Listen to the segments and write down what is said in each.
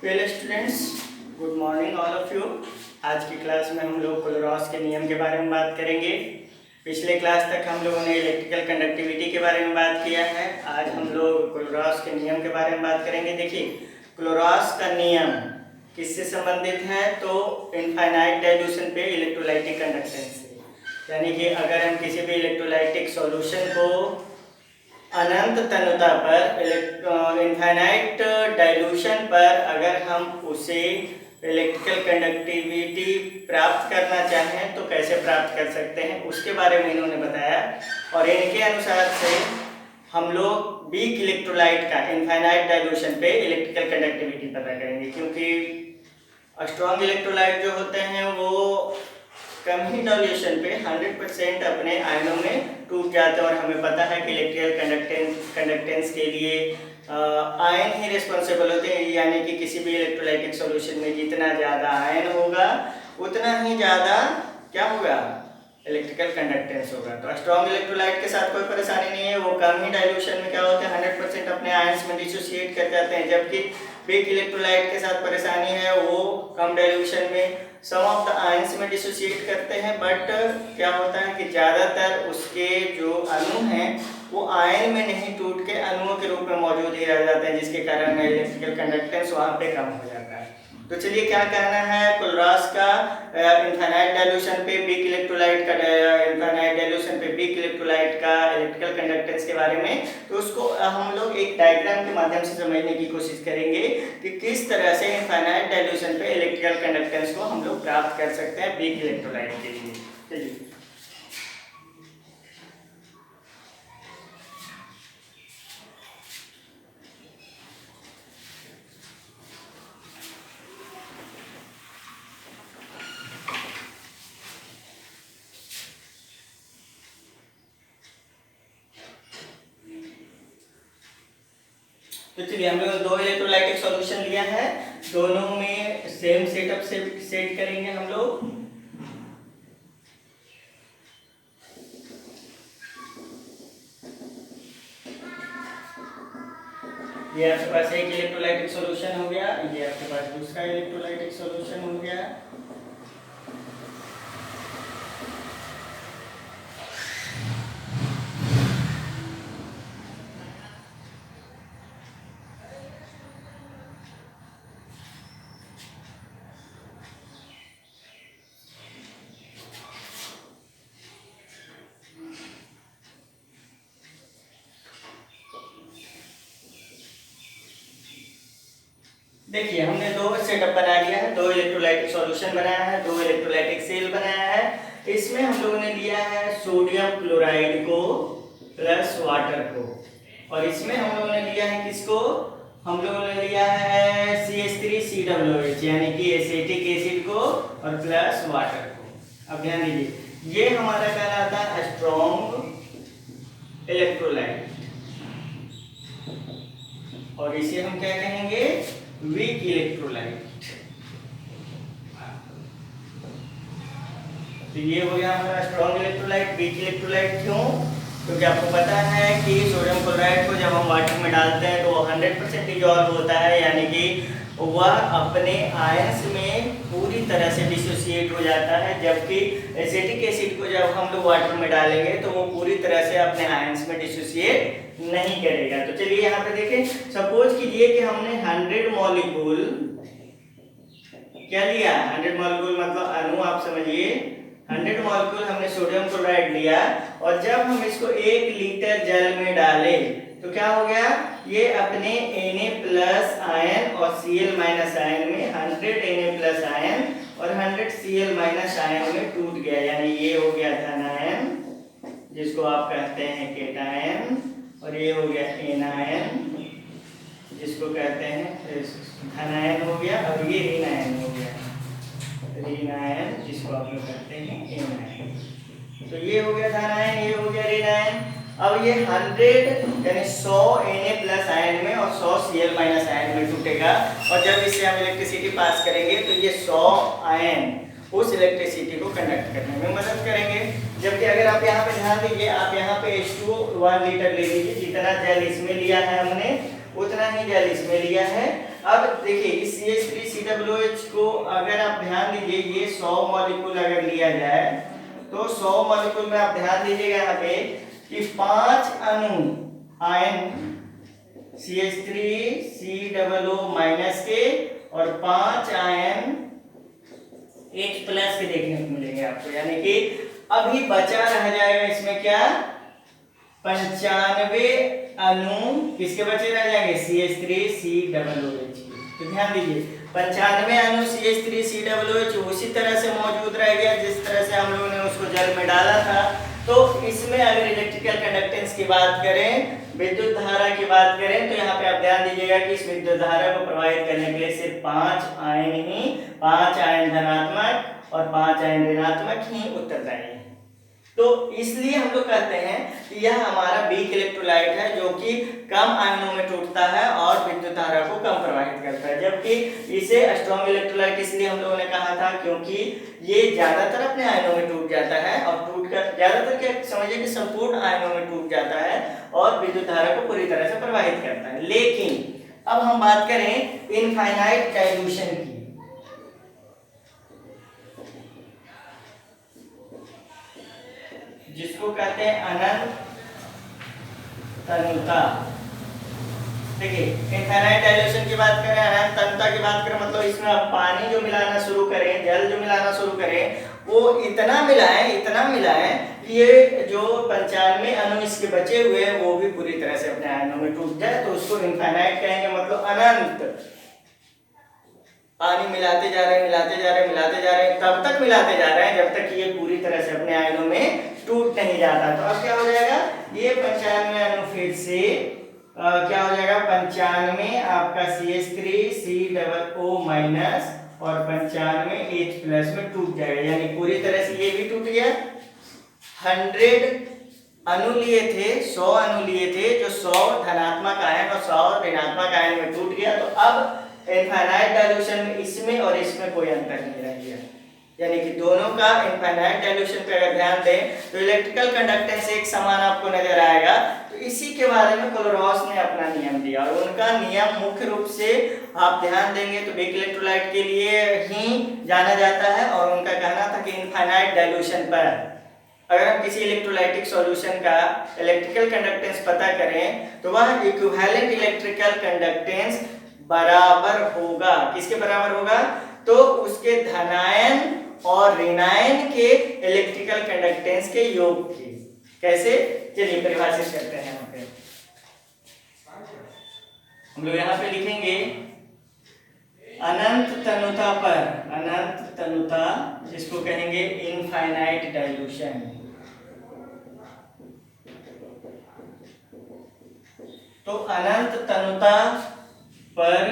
Hello students, good morning all of you. आज की class में हम लोग क्लोरॉस के नियम के बारे में बात करेंगे। पिछले क्लास तक हम लोगों ने इलेक्ट्रिकल कंडक्टिविटी के बारे में बात किया है। आज हम लोग क्लोरॉस के नियम के बारे में बात करेंगे। देखिए, क्लोरॉस का नियम किससे संबंधित है? तो इनफाइनाइट डाइल्यूशन पे इलेक्ट्रोलाइटिक कंडक्टेंस से। यानी कि अगर हम किसी भी इलेक्ट्रोलाइटिक सॉल्यूशन को अनंत तनुता पर इनफाइनाइट डाइल्यूशन पर अगर हम उसे इलेक्ट्रिकल कंडक्टिविटी प्राप्त करना चाहें तो कैसे प्राप्त कर सकते हैं, उसके बारे में इन्होंने बताया। और इनके अनुसार से हम लोग वीक इलेक्ट्रोलाइट का इनफाइनाइट डाइल्यूशन पे इलेक्ट्रिकल कंडक्टिविटी पता करेंगे, क्योंकि स्ट्रॉन्ग इलेक्ट्रोलाइट जो होते हैं वो कम ही डाइल्यूशन पे 100% अपने आयनों में टूट जाते हैं। और हमें पता है कि इलेक्ट्रिकल कंडक्टेंस के लिए आयन ही रिस्पॉन्सिबल होते हैं। यानी कि किसी भी इलेक्ट्रोलाइटिक सॉल्यूशन में जितना ज़्यादा आयन होगा उतना ही ज़्यादा क्या होगा, इलेक्ट्रिकल कंडक्टेंस होगा। तो स्ट्रॉन्ग इलेक्ट्रोलाइट के साथ कोई परेशानी नहीं है, वो कम ही डाइल्यूशन में क्या होते हैं, 100% अपने आयन्स में डिसोसिएट कर जाते हैं। जबकि वीक इलेक्ट्रोलाइट के साथ परेशानी है, वो कम डाइल्यूशन में सम ऑफ द आयन्स में डिसोसिएट करते हैं, बट क्या होता है कि ज़्यादातर उसके जो अणु हैं वो आयन में नहीं टूट के अणुओं के रूप में मौजूद ही रह जाते हैं, जिसके कारण इलेक्ट्रिकल कंडक्टेंस वहाँ पे कम हो जाता है। तो चलिए क्या कहना है क्लोरॉस का इनफाइनाइट डाइल्यूशन पे वीक इलेक्ट्रोलाइट का इलेक्ट्रिकल कंडक्टेंस के बारे में। तो उसको हम लोग एक डायग्राम के माध्यम से समझने की कोशिश करेंगे कि किस तरह से इनफाइनाइट डाइल्यूशन पे इलेक्ट्रिकल कंडक्टेंस को हम लोग प्राप्त कर सकते हैं वीक इलेक्ट्रोलाइट के लिए। चलिए, तो चलिए हम लोग दो इलेक्ट्रोलाइटिक सॉल्यूशन लिया है, दोनों में सेम सेटअप से सेट करेंगे हम लोग। ये आपके पास एक इलेक्ट्रोलाइटिक सॉल्यूशन हो गया, ये आपके पास दूसरा इलेक्ट्रोलाइटिक सॉल्यूशन हो गया। देखिए, हमने दो सेटअप बना लिया है, दो इलेक्ट्रोलाइटिक सॉल्यूशन बनाया है, दो इलेक्ट्रोलाइटिक सेल बनाया है। इसमें हम लोगों ने लिया है सोडियम क्लोराइड को प्लस वाटर को, और इसमें हम लोगों ने लिया है किसको, हम लोगों ने लिया है CH3COOH यानी कि एसिटिक एसिड को और प्लस वाटर को। अब ध्यान दीजिए, ये हमारा कहलाता है स्ट्रॉन्ग इलेक्ट्रोलाइट, और इसे हम क्या कहेंगे, वीक इलेक्ट्रोलाइट। तो ये हो गया हमारा स्ट्रॉन्ग इलेक्ट्रोलाइट। वीक इलेक्ट्रोलाइट क्यों? क्योंकि आपको पता है कि सोडियम क्लोराइड को जब हम वाटर में डालते हैं तो वो 100% डिजॉल्व होता है, यानी कि वह अपने आयंस में पूरी तरह से डिसोसिएट हो जाता है। जबकि एसिटिक एसिड को जब हम लोग वाटर में डालेंगे तो वो पूरी तरह से अपने आयंस में डिसोसिएट नहीं करेगा। तो चलिए यहाँ पे देखें, सपोज कीजिए कि हमने 100 मॉलिक्यूल क्या लिया, 100 मॉलिक्यूल मतलब अणु, आप समझिए 100 मॉलिक्यूल हमने सोडियम क्लोराइड लिया, और जब हम इसको 1 लीटर जल में डाले तो क्या हो गया, ये अपने Na+ आयन और Cl- आयन में 100 Na+ आयन और 100 Cl- आयन में टूट गया। यानी ये हो गया धन आयन, जिसको आप कहते हैं केटायन, और ये हो गया एनायन, जिसको कहते हैं धनायन हो गया, और ये ऋणायन हो गया, ऋणायन, जिसको आप लोग कहते हैं एनायन। तो ये हो गया धनायन, ये हो गया ऋणायन। अब ये 100 यानी 100 Na+ आयन में और 100 Cl- आयन में टूटेगा, और जब इससे हम इलेक्ट्रिसिटी पास करेंगे तो ये 100 आयन उस इलेक्ट्रिसिटी को कंडक्ट करने में मदद करेंगे। जबकि अगर आप यहाँ पे ध्यान दीजिए, आप यहाँ पे H2 1 लीटर ले लीजिए, जितना जल इसमें लिया है हमने उतना ही जल इसमें लिया है। अब देखिए इस CH3COOH को अगर आप ध्यान दीजिए, ये 100 मॉलिक्यूल अगर लिया जाए तो 100 मॉलिक्यूल में आप ध्यान दीजिएगा यहाँ पे कि 5 अणु आयन CH3COO माइनस के और 5 आयन H प्लस के देखने को मिलेंगे आपको, यानी कि अभी बचा रह जाएगा इसमें क्या, 95 अणु किसके बचे रह जाएंगे, CH3COOH। तो ध्यान दीजिए 95 अणु CH3COOH उसी तरह से मौजूद रह गया जिस तरह से हम लोगों ने उसको जल में डाला था। तो इसमें अगर इलेक्ट्रिकल कंडक्टेंस की बात करें, विद्युत धारा की बात करें, तो यहाँ पे आप ध्यान दीजिएगा कि इस विद्युत धारा को प्रवाहित करने के लिए सिर्फ 5 आयन धनात्मक और 5 आयन ऋणात्मक ही उत्तरदायी है। तो इसलिए हम लोग कहते हैं कि यह हमारा वीक इलेक्ट्रोलाइट है जो कि कम आयनों में टूटता है और विद्युत धारा को कम प्रवाहित करता है, जबकि इसे स्ट्रॉन्ग इलेक्ट्रोलाइट इसलिए हम लोगों ने कहा था क्योंकि ये ज्यादातर अपने आयनों में टूट जाता है और टूटकर ज्यादातर क्या समझिए कि संपूर्ण आयनों में टूट जाता है और विद्युत धारा को पूरी तरह से प्रवाहित करता है। लेकिन अब हम बात करें इनफाइनाइट डाइल्यूशन की, जिसको कहते हैं अनंत तनुता। देखिए इनफाइनाइट डाइल्यूशन की बात करें, अनंत तनुता की बात करें, मतलब इसमें आप पानी जो मिलाना शुरू करें, जल जो मिलाना शुरू करें, वो इतना मिलाएं कि ये जो 95 अणु इसके बचे हुए हैं वो भी पूरी तरह से अपने आयनों में टूट जाए, तो उसको इनफाइनाइट कहेंगे, मतलब अनंत। पानी मिलाते जा रहे हैं तब तक मिलाते जा रहे हैं जब तक ये पूरी तरह से अपने आयनों में टूट नहीं जाता। तो अब क्या हो जाएगा, ये 95 अणु फिर से क्या हो जाएगा, 95 आपका CH3COO माइनस और 95 H प्लस में टूट जाएगा, यानी पूरी तरह से ये भी टूट गया। 100 अणु लिए थे, 100 अणु लिए थे, जो 100 धनात्मक आयन और 100 ऋणात्मक आयन में टूट गया। तो अब इनफाइनाइट डाइल्यूशन में इसमें और इसमें कोई अंतर नहीं रह गया, यानी कि दोनों का इनफाइनाइट डाइल्यूशन पे अगर ध्यान दें तो इलेक्ट्रिकल कंडक्टेंस एक समान आपको नजर आएगा। तो इसी के बारे में कोलोरॉस ने अपना नियम दिया और उनका नियम मुख्य रूप से आप ध्यान देंगे तो वीक इलेक्ट्रोलाइट के लिए ही जाना जाता है, और उनका कहना था कि इनफाइनाइट डाइल्यूशन पर अगर हम किसी इलेक्ट्रोलाइटिक सॉल्यूशन का इलेक्ट्रिकल कंडक्टेंस पता करें तो वह इक्विवेलेंट इलेक्ट्रिकल कंडक्टेंस बराबर होगा, किसके बराबर होगा, तो उसके धनायन और ऋणायन के इलेक्ट्रिकल कंडक्टेंस के योग की। कैसे, चलिए परिभाषित करते हैं। यहाँ पे हम लोग यहाँ पे लिखेंगे अनंत तनुता पर, अनंत तनुता जिसको कहेंगे इनफाइनाइट डाइल्यूशन। तो अनंत तनुता पर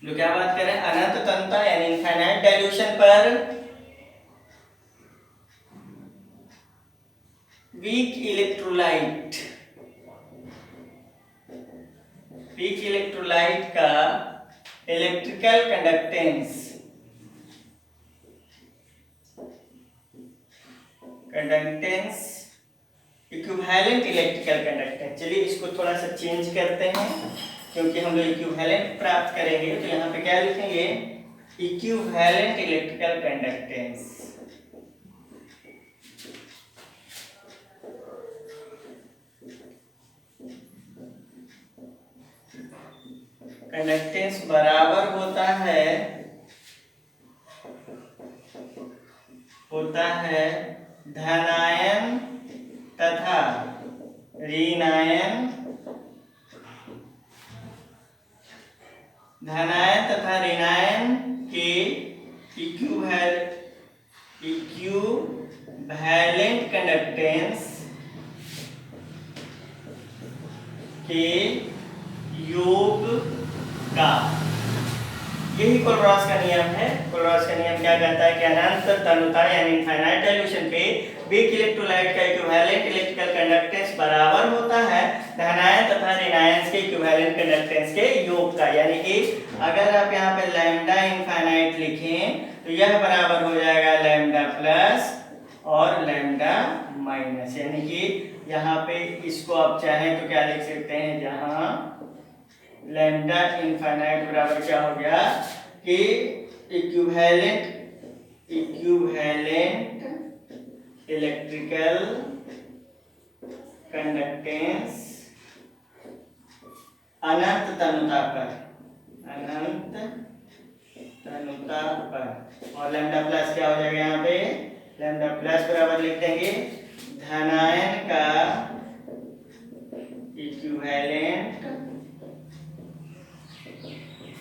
जो क्या बात करें, अनंत तनुता यानी इनफाइनाइट डाइल्यूशन पर वीक इलेक्ट्रोलाइट का electrical conductance equivalent electrical conductance. चलिए इसको थोड़ा सा चेंज करते हैं क्योंकि हम लोग इक्विवेलेंट प्राप्त करेंगे, तो यहाँ पे क्या लिखेंगे, इक्विवेलेंट इलेक्ट्रिकल कंडक्टेंस। कंडक्टेंस बराबर होता है धनायन तथा ऋणायन, के इक्विवेलेंट कंडक्टेंस के योग का। यही कोलोरॉस का नियम है। कोलोरॉस का नियम क्या कहता है कि अनंत तनुता यानी इनफाइनाइट डाइल्यूशन पे वीक इलेक्ट्रोलाइट का इक्विवेलेंट इलेक्ट्रिकल कंडक्टेंस बराबर होता है धनायन तथा ऋणायन के इक्विवेलेंट कंडक्टेंस के योग का। यानी कि अगर आप यहाँ पे लैम्डा इनफाइनाइट लिखें तो यह बराबर हो जाएगा लैम्डा प्लस और लैम्डा माइनस, यानी कि यहाँ पे इसको आप चाहें तो क्या लिख सकते हैं, जहाँ लैम्डा इनफाइनाइट बराबर क्या हो गया कि इक्विवेलेंट इलेक्ट्रिकल कंडक्टेंस अनंत तनुता पर और लैम्डा प्लस क्या हो जाएगा यहाँ पे, लैम्डा प्लस बराबर लिख देंगे धनायन का इक्विवेलेंट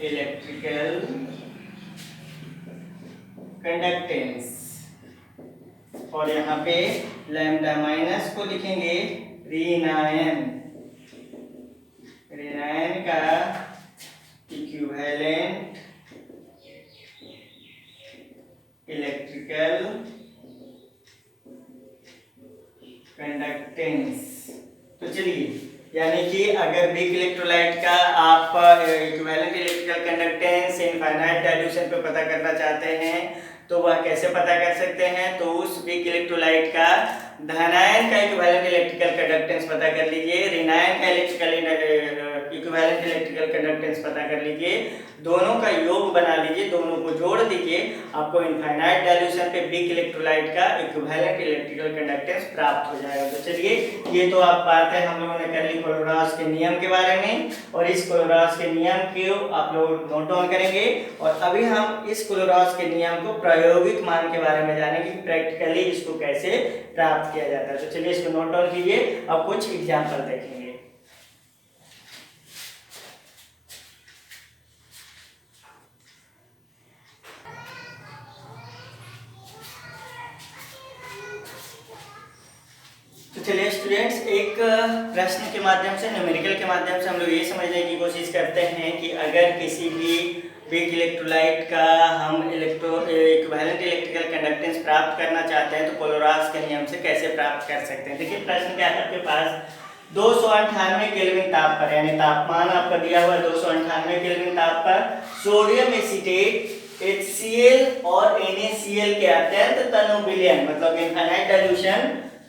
इलेक्ट्रिकल कंडक्टेंस और यहाँ पे लैम्डा माइनस को लिखेंगे ऋणायन का इक्विवेलेंट इलेक्ट्रिकल कंडक्टेंस। तो चलिए, यानी कि अगर वीक इलेक्ट्रोलाइट का आप equivalent electrical conductance infinite dilution पे पता करना चाहते हैं तो वह कैसे पता कर सकते हैं, तो उस वीक इलेक्ट्रोलाइट का धनायन का इक्विवेलेंट इलेक्ट्रिकल कंडक्टेंस पता कर लीजिए, ऋणायन का इक्विवेलेंट इलेक्ट्रिकल कंडक्टेंस पता कर लीजिए, दोनों का योग बना लीजिए, दोनों को जोड़ दीजिए, आपको इनफाइनाइट डाइल्यूशन पे वीक इलेक्ट्रोलाइट का इक्विवेलेंट इलेक्ट्रिकल कंडक्टेंस प्राप्त हो जाएगा। तो चलिए, ये तो आप बातें हम लोगों ने कर ली कोलोरास के नियम के बारे में और इस कोलोरास के नियम को आप लोग नोट डाउन करेंगे और अभी हम इस कोलोरास के नियम को प्रायोगिक मान के बारे में जानेंगे कि प्रैक्टिकली इसको कैसे प्राप्त किया जाता है। तो चलिए इसको नोट डाउन कीजिए, अब कुछ एग्जाम्पल देखेंगे। तो चलिए स्टूडेंट्स, एक प्रश्न के माध्यम से, न्यूमेरिकल के माध्यम से हम लोग ये समझने की कोशिश करते हैं कि अगर किसी भी वीक इलेक्ट्रोलाइट का हम इक्विवेलेंट इलेक्ट्रिकल कंडक्टेंस प्राप्त करना चाहते हैं तो कोलोरास के नियम से कैसे प्राप्त कर सकते हैं। देखिए प्रश्न क्या है आपके पास, 298 केल्विन ताप पर, यानी तापमान आपका दिया हुआ है 298 केल्विन ताप पर, सोडियम एसीटेट HCl और NaCl के अत्यंत तनु विलयन मतलब इनफाइनाइट डाइल्यूशन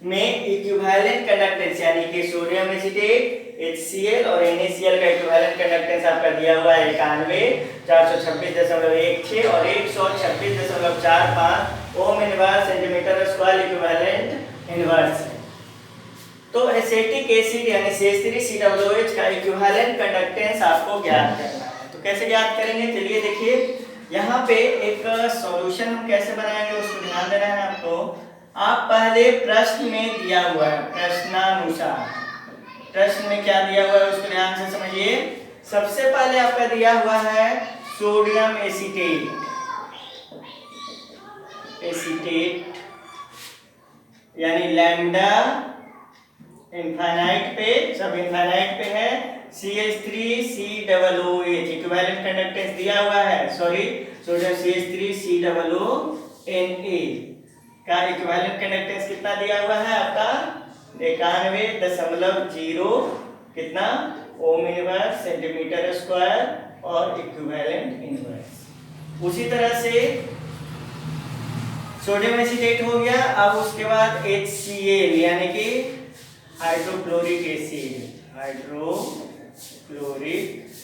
में इक्विवेलेंट कंडक्टेंस यानी कि सोडियम एसीटेट HCl और NaCl का इक्विवेलेंट कंडक्टेंस आपका दिया हुआ है 91, 426.16 और 126.45 ohm inverse centimetre square equivalent inverse है। तो एसिटिक एसिड यानी CH3COOH का इक्विवेलेंट कंडक्टेंस आपको ज्ञात करना है। तो कैसे ज्ञात करेंगे, चलिए देखिए, यहाँ पे एक सॉल्यूशन हम कैसे बनाएंगे उसको ध्यान देना है आपको। आप पहले प्रश्न में दिया हुआ है, प्रश्नानुसार प्रश्न में क्या दिया हुआ है उसको ध्यान से समझिए। सबसे पहले आपका दिया हुआ है सोडियम एसीटेट यानी लैम्डा इनफाइनाइट पे, सब इनफाइनाइट पे है, CH3COOH इक्विवेलेंट कंडक्टेंस दिया हुआ है, सॉरी सोडियम CH3COONA का इक्विवेलेंट कंडक्टेंस कितना दिया हुआ है आपका 91.0 कितना ओम इनवर्स सेंटीमीटर स्क्वायर और इक्विवेलेंट इनवर्स। उसी तरह से सोडियम एसीटेट हो गया। अब उसके बाद HCl यानी कि हाइड्रोक्लोरिक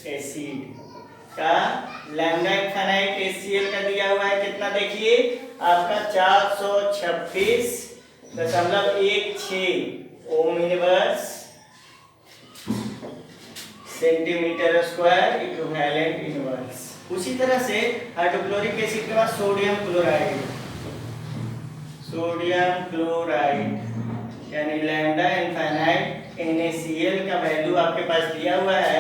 एसिड का लैम्डा इनफाइनाइट HCl का दिया हुआ है कितना, देखिए आपका 426.16 ohm inverse centimetre square equivalent inverse. उसी तरह से हाइड्रोक्लोरिक एसिड के बाद सोडियम क्लोराइड यानी लैम्डा इनफाइनाइट NaCl का वैल्यू आपके पास दिया हुआ है